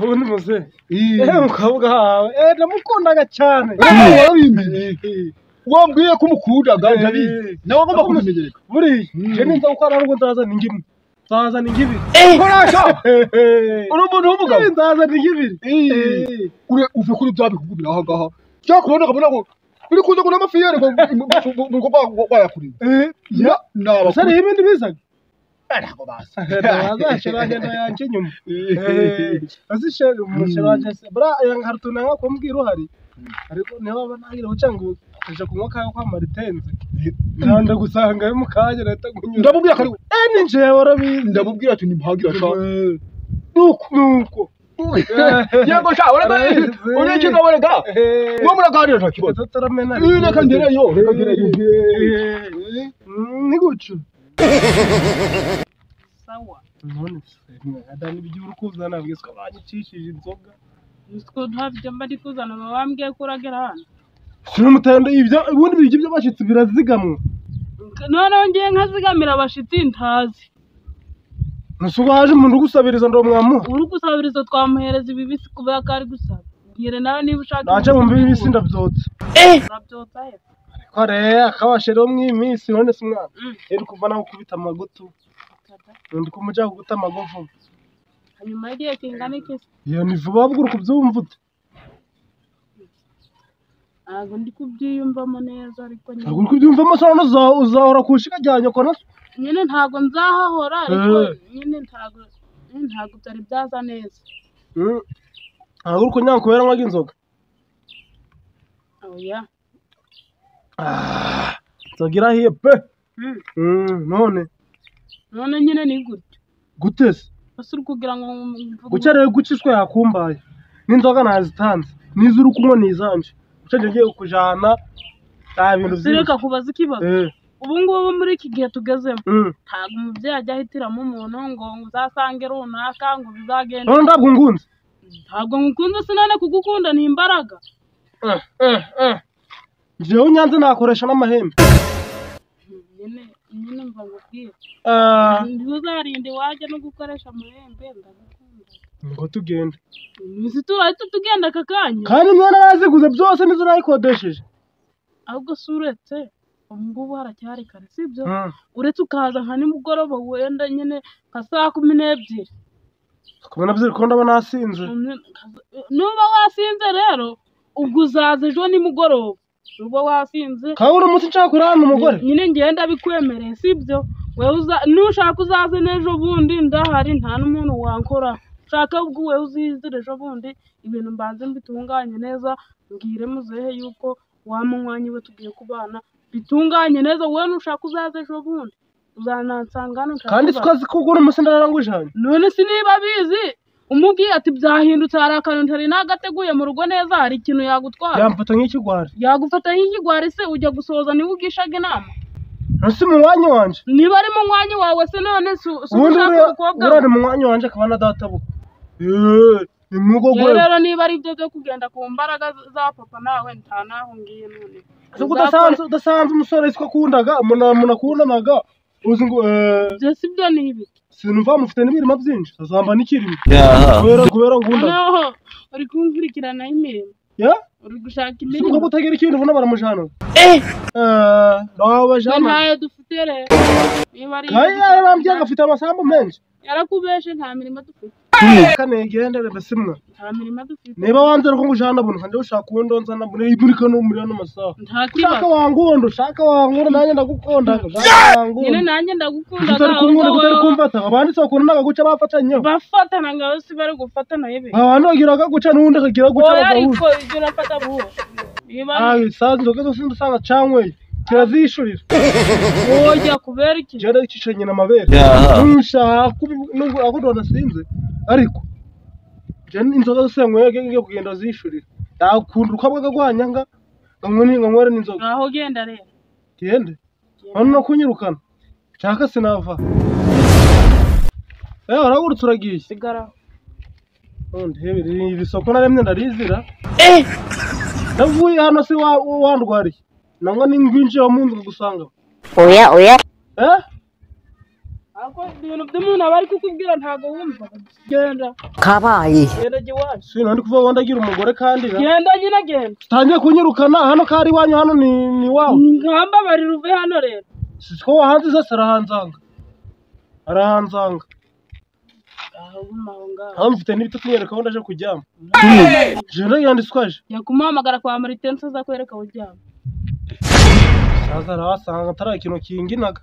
ubundi muze umukobwa wawe ndamukundaga cyane wambwiye ko umukundaga ndabizi nawe ngomba kubimenyereka buriya je ninza gukora ahubwo nzazana ingimwe nzazana ingibiri korasha uri umuntu w'umugabo nzazana ingibiri uve kuri bya bikubwira aha ngaha cyakubona kabona ko biri kuza kuna amafiyeri ngo bayakuriye naba sari ibindi bizaga ntabwo basa bazashira ngendo yanje nyuma azishira umushiranje bra yangarutuna nka kumbwira uhari ariko niba banagira ucanga aje kunywa kayo kwa maritenze kandi gusanga mu kanya leta gunyura ndamubwira kari ninje warabizi ndamubwira ati nimpagira sha nuko yego sha warabizi ureke ngaborega ngo muraganira nta kibazo tutaramena reka ngereyo ni gucu sawa none adani bijuru kuzana bwiswa banyicishije inzoga Niko ntabyo mba ndi kuzana bambwiye ko uragera hano Shira mutanda ibyo ubundi bije by'abashitsi birazigamwe noneho ngiye nkazigamira abashitsi ntazi Nasuba haje umuntu gusabiriza ndo mwamuha uri gusabiriza twamuhereza ibibisi kubera ko ari gusaba ngire nawe niba ushaka naje mu bibisi ndabyotse urabyotsa he kare akabashero mw'iminsi none se mwana eri kuva naho kubita amagutu ndi kumuja kuguta amagovu hanyuma y'igihe kingana iki iyo ni vuba bw'uru kubyumva ute ntabwo ndi kubyiyumvamo neza ariko ntabwo uri kubyumvamo se none uzahora kushika ryanye ko naso nyine ntabwo nzahahora ariko nyine ntabwo byari byaza neza ntabwo uri kunyanga kubera nkwaga inzoga oya nzogira hiye pe none nyine ni gutyo gutese ese uri kugira ngo gukereye gucishwe yakumbaye n'inzoga nazitanze nizo uri kunywa nizanje ucanje ngiye kujana nta bintu byinshi reka kubaza ikibazo ubu ngubu muri iki gihe tugezemo ntabwo umubyeyi ajya ahitiramo umuntu ngo uzasange runaka ngo bizagende none ntabwo ngunze ntabwo ngukunze sinane kugukunda ni imbaraga jewe unyanze nakoresha n'amahembe nyine mva ngubwire ntuzarinde wajya no gukoresha amahembe ndagukunda ngo tugende izi turahita tugenda aka kanya kandi imyenda yaziguze byose nizo nayikodesheje ahubwo si uretse ubu ngubu haracyari kare sibyo uretse ukaza nka nimugoroba wenda nyine nka saa 12 kubona byiri ko ndabona nasinze nuba wasinze rero ubwo uzaza ejo nimugoroba uba wasinze kawe uri umunsi nshaka kurana umugore nyine ngenda bikwemereye sibyo wewe nushaka uzaze n'ejo bundi ndahari nta n'umuntu wankora shaka ubwo wewe uzizire ejo bundi ibintu mbanze mbitunganye neza mbwire muzehe yuko wamunywanyi we tugiye kubana bitunganye neza wowe nushaka uzaze ejo bundi uzanansangana kandi sikazi ko uri umunsi ndarangujanye none si niba bizi umubwiye ati byahindutse hari akantu ntari nagateguye mu rugo neza hari ikintu yagutwara yamfata nk'ikigwari yagufata nk'ikigwari se ujya gusoza niwe ugishaga inama nasi mu mwanya wanje niba ari mu mwanya wawe se none ushaka umukobwa uri mu mwanya wanje akaba na databuka rero niba ari byo byo kugenda ku mbaraga za papa nawe nta naho ngiye none udasanze umusore siko akundaga umuntu akundanaga uzi ngo byose ibyo ni ibi sinumva mufite n'ibirima byinshi azamba n'ikirimo kubera ngunda noneho uri kumvirikirana imirimo uri gushaka imirimo sinko gutagira ikintu ubona baramujana ntayo dufite rero niba ari bambye agafite amasambu menshi yarakubeshe nta mirimo dufite kanegendere basimwa nta mirimo dufite niba wanze ko ngujana buntu kandi ushaka kundonzana muri kano muri ano masaha shaka wangundo shaka wangundo nanjye ndagukunda nyine nanjye ndagukunda utari kumfata abandi se bakunda guca bafatanye bafatana ngaho si bari gufatana yebe abantu bagiraga guca n'undi akagira guca ariko ibyo urafata buho sazi ndoke zose ndasanga cankwe kirazishurira oya kubera iki jere icicanye n'amabere nushaka akudona sinze ariko jene inzoga zose nkwege ngiye kugenda zishurira yakunda ukabwaga gwanyanga nkamwere n'inzoga aho genda rero gende hano no kunyirukana cyaka sinava aragurutse uragiye sigara undi hebere iri soko naremye ndarizira navuye hano si wandwariye nangwa n'ingwinje wa mundu gusanga oya ako ibintu by'umuntu aba ari kukubwira ntago wumva genda kabaye genda giwacu sino ndi kuvuga wenda agira umugore kandi genda nyine genda utangiye kunyirukana hano kari iwanyu hano ni wawe ngamba bari ruve hano rero siko wahanze zose arahanzanga aho mfite n'ibitatu nyereka aho ndaje kuryama jenda yanditswaje yakumuhamagara kwa Maritense aza kwereka aho uryama saza arahasanga atari ikintu kinginaga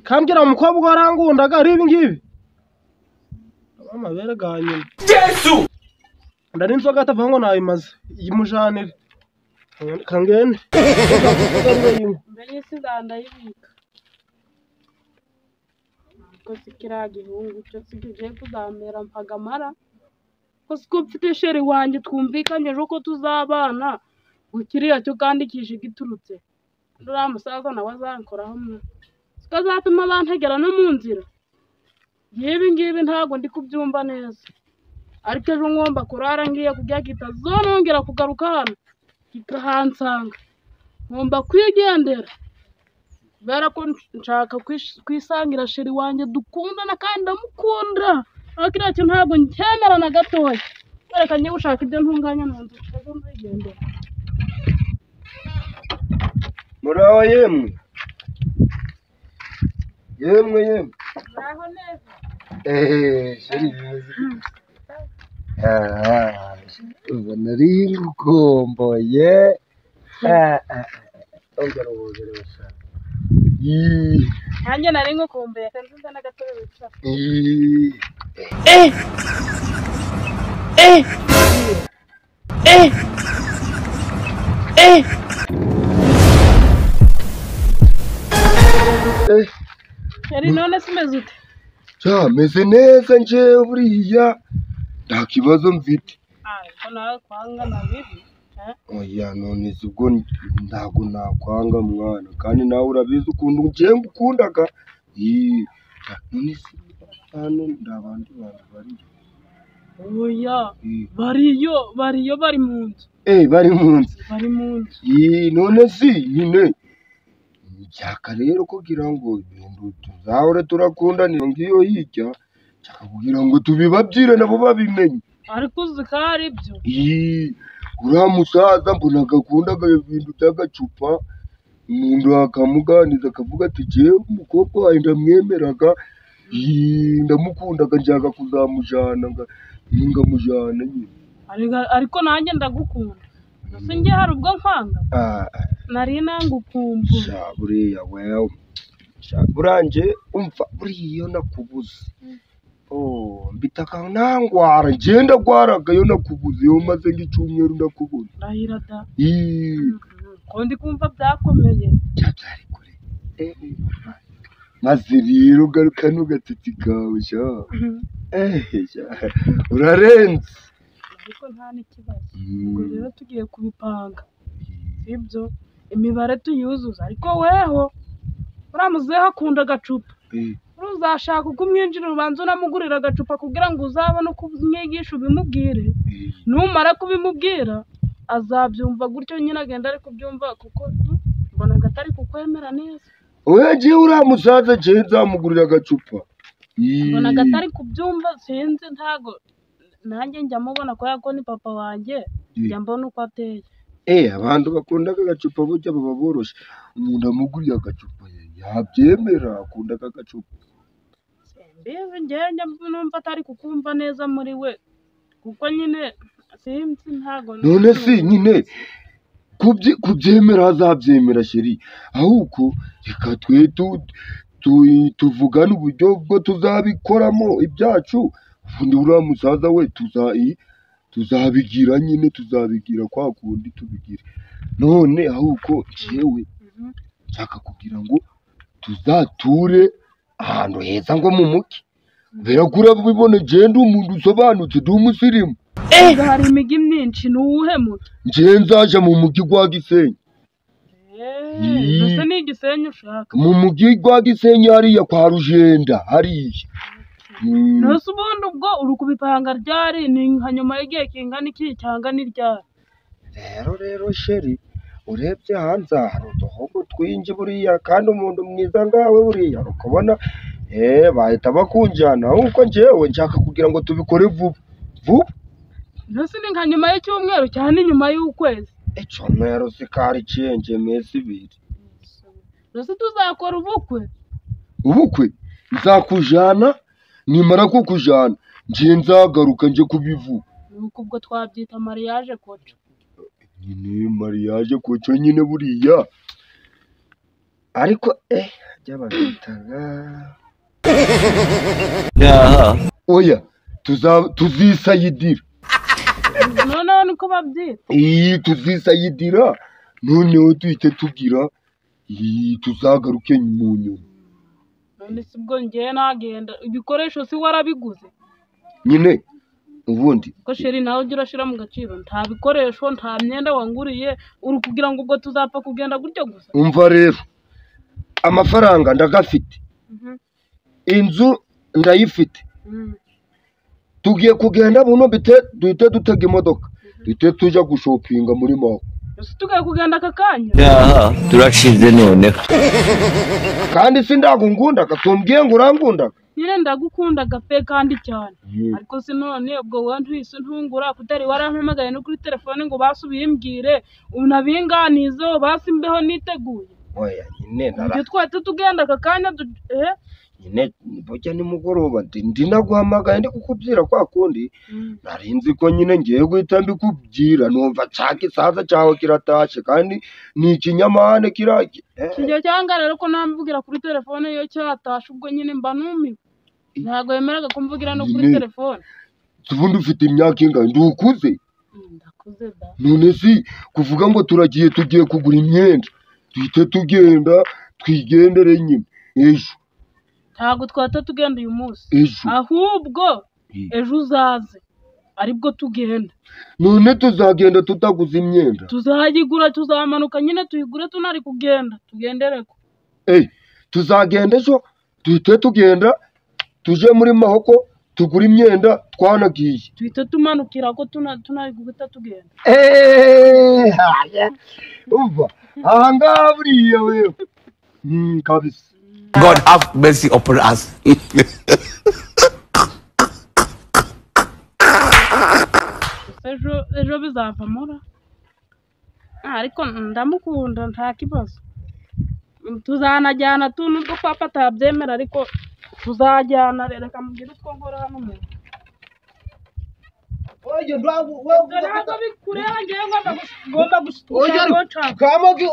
kambwira umukobwa warangundaga ari ibi ngibi amabere ga nyina Yesu ndari inzoga atava ngo nayimaze yimujanire kangene mbere y'isindandayibika ko sikira gihungu cyo sigiye kuzamera mpagamara ko siko mfite sheri wanjye twumvikanye ko tuzabana ukiriya cyo kandi kije giturutse ndura musaza nawe azankoraho mwe sikazatuma bantegera no mu nzira yewe ngibi ntago ndi kubyumva neza ariko ejo ngomba kurara ngiye kujya kitazonongera kugaruka hano kikahansanga ngomba kwigendera kubera ko nshaka kwisangira sheri wanjye dukundana kandi ndamukunda ariko kiriya cyo ntabwo ncyemera na gatoya reka njye gushaka ibyo ntunganya mu nzu ejo nzigendera muraho yemwe naho neza sheri ubu nari ngukomboye ongera ubuzere bashaka nanjye nari ngukumbuye kandi nza n'agatobe wicara yari none simeze ute meze neza njewe buriya nta kibazo mfite ariko nawe kwanga na bibi oya none ubwo ntabwo nakwanga mwana kandi nawe urabizi ukuntu ngiye ngukundaga none se hano ndabandi bantu bari oya bariyo bari mu nzu bari mu nzu none si nyine nshaka rero kugira ngo ibintu tuzahore turakundanira ngiyo hirya nshaka kugira ngo tubibabyire nabo babimenye ariko uzi ko ari byo uriya musaza mbona agakundaga ibintu by'agacupa umuntu akamuganiza akavuga ati jewe umukobwa wawe ndamwemeraga ndamukundaga nshaka kuzamujana ngamujana nyine ariko nanjye ndagukunda gusa njye hari ubwo nkwanga nari nangukumbura buriya wewe buranje umva buriya nakubuze mbitaka ntangwara ngenda gwaraga yo nakubuze yo maze nk'icyumweru ndakubona ndahira da ko ndi kumva byakomeye byari kure maze rero garuka n'ugatiti kawe urarenze ariko nta n'ikibazo ubwo rero tugiye kubipanga sibyo imibare tuyuzuza ariko weho uramuzeho akunda agacupa uzashaka uko umwinjira ubanza unamugurira agacupa kugira ngo uzabone uko umwigisha ubimubwire numara kubimubwira azabyumva gutyo nyine agenda ari kubyumva kuko mbona atari kukwemera neza wegiye uriya musaza jewe nzamugurira agacupa mbona atari kubyumva sinzi ntago nanjye njya mubona ko yako ni papa wanjye njya mbona uko ateye abantu bakunda agacupa burya baba boroshe umuntu amuguriye agacupa yabyemera akunda agacupa mbizi njye numva atari kukumva neza muri we kuko nyine sinzi ntago none si nyine kubyemera azabyemera sheri ahubwo reka twe tuvugane uburyo bwo tuzabikoramo ibyacu ubundi uriya musaza we tuzabigira nyine tuzabigira kwa kundi tubigira none ahubwo jewe nshaka kugira ngo tuzature ahantu heza ngo mu mugi kubera ko urabibona genda umuntu usobanutse ndi umusirimu hari imigi myinshi ni uwuhe mugi nje nzaja mu mugi gwa Gisenyi ese ni Gisenyi ushaka mu mugi gwa Gisenyi hariya kwa Rujenda hariya nose ubundi ubwo uri kubipanga ryari ni nka nyuma y'igihe kingana iki cyangwa ni ryari rero sheri urebye hanze hari uduhogo twinshi buriya kandi umuntu mwiza ngawe buriya ukabona bahita bakunjyana ahubwo njyewe nshaka kugira ngo tubikore vuba mbese ni nka nyuma y'icyumweru cyane nyuma y'ukwezi. icyumweru sikari cenje mesi ibiri. mbese tuzakora ubukwe nzakujana nimara kukujana ngiye nzagaruka nje kubivuga. nuko ubwo twabyita mariage koco. nyine mariage koco nyine buriya ariko byabagitaga oya tuzisayidira. noneho niko babyita. tuzisayidira noneho tuhite tugira tuzagaruke mu nyuma. none si bwo ngiye nagenda ibikoresho si warabiguze nyine ubundi ko sheri nawe ujya urashyira mu gaciro nta bikoresho nta myenda wanguriye uri kugira ngo ubwo tuzapfa kugenda gutyo gusa. umva rero amafaranga ndagafite inzu ndayifite tugiye kugenda buno duhite dutega imodoka duhite tujya gushopinga muri mako. tugiye kugenda aka kanya turashize noneho kandi si ndagungundaga tumbwiye ngo urangundaga. nyine ndagukundaga pe kandi cyane ariko si none ubwo wowe ntwise ntungura kutari warampamagaye no kuri telefone ngo basubiye mbwire unabinganizo basi mbeho niteguye. oya nyine ibyo twahita tugenda aka kanya nyine burya nimugoroba ndi naguhamagaye ndi kukubwira kwa kundi nari nzi ko nyine ngiye guhita mbikubwira numva nshaka isaza cyawe kiratashe kandi ni ikinyamahane kiraki kijya cyanga rero ko nambwira kuri telefone iyo cyatashe ubwo nyine mba numiwe ntabwo yemeraga kumvugira no kuri telefone. ubundi ufite imyaka ingahe ndukuze? ndakuze da. none si kuvuga ngo tugiye kugura imyenda duhite tugenda twigendere nyine ejo. ntabwo twahita tugenda uyu munsi ejo ahubwo ejo uzaze aribwo tugenda. none tuzagenda tutaguze imyenda? tuzayigura tuzamanuka nyine tuyigure tunari kugenda tugendereko. tuzagenda ejo duhite tugenda tuje muri mahoko tugura imyenda twanagiye duhite tumanukira ko tunari guhita tugenda. umva aha ngaha buriya wewe kabisa. God have mercy upon us. ejo bizavamo ariko ndamukunda nta kibazo tuzanajyana nubwo papa atabyemera ariko tuzajyana reka mubwire utwo nkora hano mu ntabwo bikureba ngewe ngomba gushaka Kamogi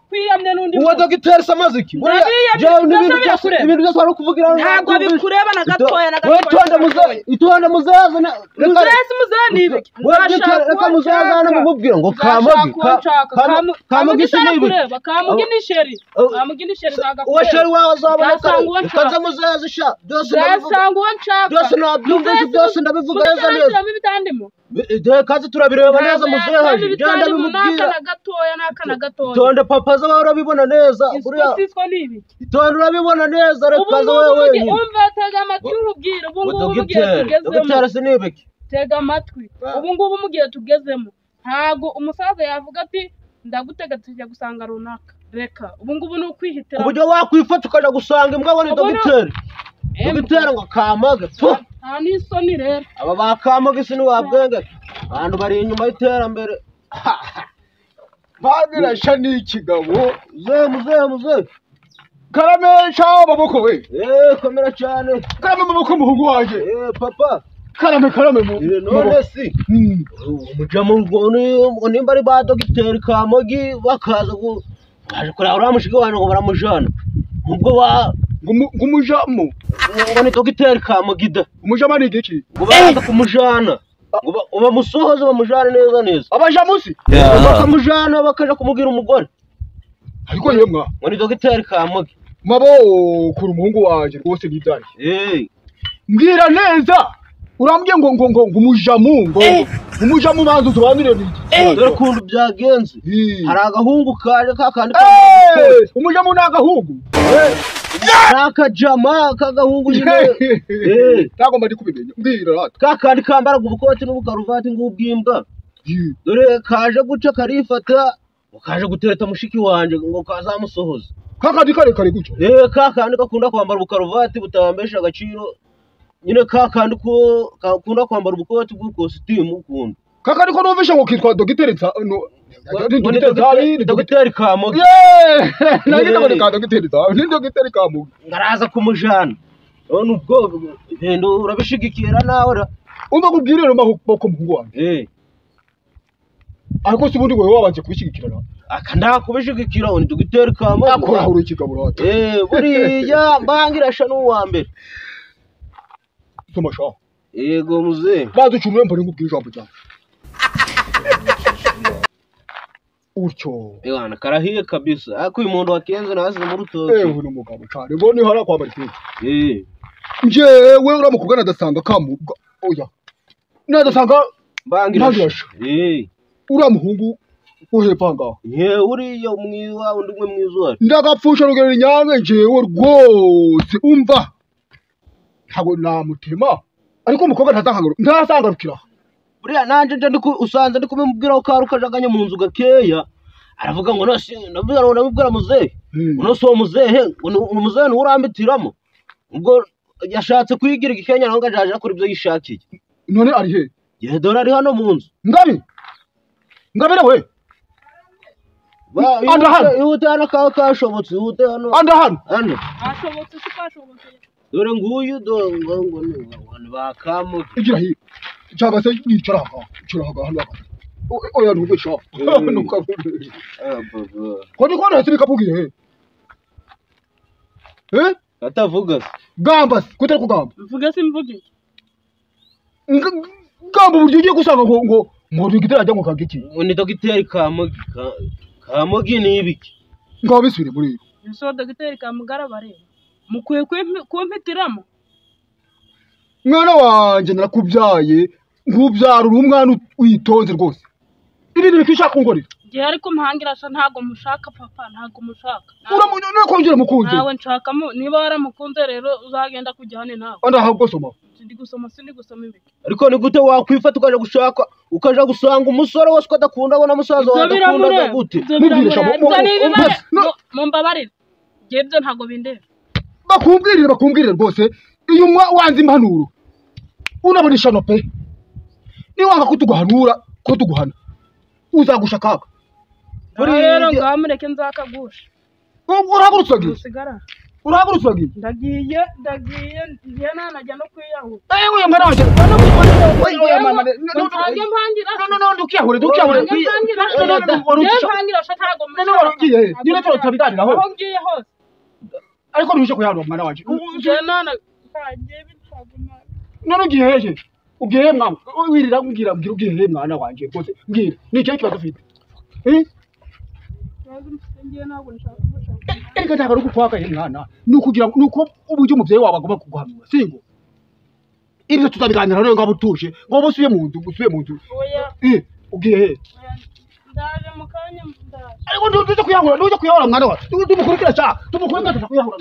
kwiyamye n'undi uwo dogiteri Samaziki ibintu byose wari kuvugira ntabwo bikureba na gatoya itonde muzaza muzesi muzanibe reka muzaza namubwira ngo Kamogi kureba Kamogi ni sheri zagakureba uwo sheri wawe azaboneka kaza muzaza sha byose nabyumva byose ndabivuga neza kazi turabireba neza muzehe byanda bimubwira n'akana gatoya tonde papa zo urabibona neza uriya tonde urabibona neza reka zo wewe umva tega amatwi nkubwira ubu ngubu mugiye tugezemo tega amatwi ubu ngubu mugiye tugezemo ntago umusaza yavuga ati ndagutega tujya gusanga runaka reka ubu ngubu ni ukwihitira uburyo wakwifata ukaja gusanga imbwa ngo ni dogiteri ngo Kamogi nta n'isoni rero aba ba Kamogi si ntiwabwenge abantu bari inyuma y'iterambere bagirasha n'ikigabo muzehe karamesha amaboko we komera cyane karame amaboko muhungu wanjye papa karame none si umujamo ngo nimba ari ba dogiteri Kamogi bakaza baje kureba uriya mushiga wanjye ngo baramujana ubwo umujamo ngo ni dogiteri Kamogi da umujama ni igiki ngo baza kumujana bamusohoze bamujane neza abajamusi bakamujana bakaja kumubwira umugore ariko yemwa ngo ni dogiteri Kamogi mabo kuri umuhungu wanjye rwose nidari mbwira neza urambye ngo umujamu bantu tubanire niki dore kuntu byagenze hari agahungu kaje kakandi umujamu ni agahungu nakajama kagahungu nyine ntabwo mari kubimenya mbwira rata kakandi kambara ubukoti n'ubukaruvati ngubwimbwa dore kaje guca karifata ukaje gutereta mushiki wanje ngo kazamusohoza kakandi kare gucyo kakandi gakunda kwambara ubukaruvati butambesha agaciro nyine kakandi ko gakunda kwambara ubukoti bw'ikositimu ukunda kakandi ko numvisha ngo kitwa dogiteretsa dogiteri Kamogi nanjye ndabona dogiteretsa ni dogiteri Kamogi ngaraza kumujana none ubwo ibintu urabishigikira nawe umva kubwirira maboko muhungu wanjye ariko si ubundi wewe wabanje kubishigikirana aka ndakubishigikira ni dogiteri Kamogi akora huru ikigaburo hati buriya mbangirasha n'uwa mbere soma sha yego muze baducumwe mbone ngubwira ijambo cyane utyo bwana karahiye kabisa ako uyu muntu wakenze nazi mu rutoki uyu numugabo cyane ngo ni hara kwa Marite njyewe uramukugana adasanga Kamuga oya nadasanga mbangirasha uramuhungu uhepanga uriya mwiza undi umwe mwiza ndagapfusha rugero nyange njyewe rwose umva ntago namutema ariko umukobwa ntasangarukira buriya nanje nje usanze ndi kumubwira ko karukajaganye mu nzu gakeya aravuga ngo nabibwira muzehe uno so muzehe umuzehe urambitiramo ubwo yashatse kwigira igikenya naho ngajaje akora ibyo yishakiye none ari he ye dora ari hano mu nzu ngabira we ihutana kashobotse ihutana hano ashobotse si kashobotse dore nguyu ngo ni bakamuke igira hi cyangwa se yicara hano oya nubesha ko ni kona hasi bikavugiye atavuga gamba kutari kugamba mvuga simvuge gamba buryo ugiye gusanga ngo digiteri ajya ngo kagiki ni dogiteri Kamogi ni ibiki ngo bisubire muri iyo so dogiteri Kamugara bareba mukwiye kumpitiramo mwana wanje narakubyaye ngubyara uri umwana witonze rwose ibi bikishaka kungorera gihe ariko mpangirasha ntago mushaka papa ntago mushaka uramunyona kongera mukunze nawe nshakamo niba waramukunze rero uzagenda kujyane nawe anda ahubwo soma sindi gusoma ibiki ariko ni gute wakwifata ukaje gushaka ukaje gusanga umusore wose adakunda abona musaza wawe adakunda gute mubwirisha mumbabarire gihe byo ntago bindera bakumbwirire rwose iyo wanze impanuro unabonisha no pe ni wanga kutuguhanura ko tuguhana uzagusha kaka rero ngamureke nzakagusha urahagurutsagiye ndagiye ngiye nanajya no kwiyahura ewe mwana wanje ariko nuje kuyahanura mwana wanje none ugiye hehe ugiye mwana wirira mbwira ugiye hehe mwana wanje rwose mbwira ni cyo kibazo ufite ariko ntabwo ari ugukwaka mwana nuko uburyo umubyeyi wawe agomba kuguhanura singo ibyo tutabiganira rero ngabo utuje ngo usubiye mu nzu ugiye hehe ndaje mu kanya ndaje ariko nduje kuyahura mwana wawe tumukurikira cyane kuyahura